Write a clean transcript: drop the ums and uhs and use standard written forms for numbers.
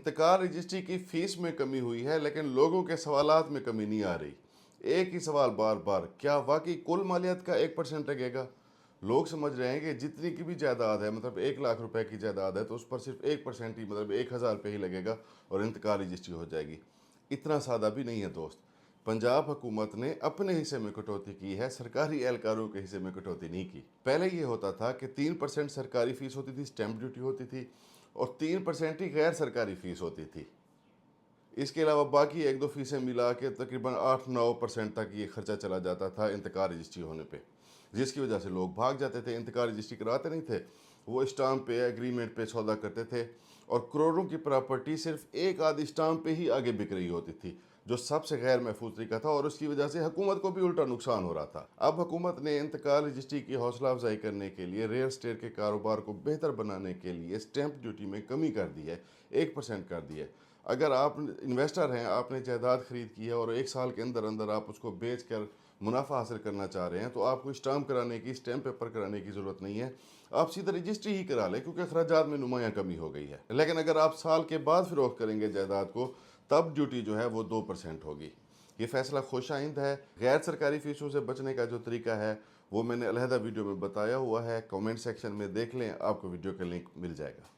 इंतकाल रजिस्ट्री की फीस में कमी हुई है, लेकिन लोगों के सवालात में कमी नहीं आ रही। एक ही सवाल बार बार, क्या वाकई कुल मालियत का 1% लगेगा? लोग समझ रहे हैं कि जितनी की भी जायदाद है, मतलब 1 लाख रुपए की जायदाद है, तो उस पर सिर्फ 1% ही, मतलब 1,000 रुपये ही लगेगा और इंतकाल रजिस्ट्री हो जाएगी। इतना सादा भी नहीं है दोस्त। पंजाब हुकूमत ने अपने हिस्से में कटौती की है, सरकारी एहलकारों के हिस्से में कटौती नहीं की। पहले ये होता था कि 3% सरकारी फीस होती थी, स्टैंप ड्यूटी होती थी, और 3% ही गैर सरकारी फीस होती थी। इसके अलावा बाकी 1-2 फीसें मिला के तकरीबन 8-9% तक ये खर्चा चला जाता था इंतकाल रजिस्ट्री होने पे, जिसकी वजह से लोग भाग जाते थे, इंतकाल रजिस्ट्री कराते नहीं थे। वो स्टाम्प पे, एग्रीमेंट पे सौदा करते थे, और करोड़ों की प्रॉपर्टी सिर्फ एक आधी स्टाम्प पे ही आगे बिक रही होती थी, जो सबसे गैर महफूज तरीका था, और उसकी वजह से हुकूमत को भी उल्टा नुकसान हो रहा था। अब हुकूमत ने इंतकाल रजिस्ट्री की हौसला अफजाई करने के लिए, रियल एस्टेट के कारोबार को बेहतर बनाने के लिए स्टैंप ड्यूटी में कमी कर दी है, 1% कर दी है। अगर आप इन्वेस्टर हैं, आपने जायदाद खरीद की है और 1 साल के अंदर अंदर आप उसको बेच कर मुनाफा हासिल करना चाह रहे हैं, तो आपको स्टाम्प कराने की, स्टैम्प पेपर कराने की ज़रूरत नहीं है। आप सीधा रजिस्ट्री ही करा लें, क्योंकि अखराजात में नुमायाँ कमी हो गई है। लेकिन अगर आप साल के बाद फ़रोख्त करेंगे जायदाद को, तब ड्यूटी जो है वो 2% होगी। ये फैसला खुश आइंद है। गैर सरकारी फीसों से बचने का जो तरीका है वो मैंने अलहदा वीडियो में बताया हुआ है, कमेंट सेक्शन में देख लें, आपको वीडियो का लिंक मिल जाएगा।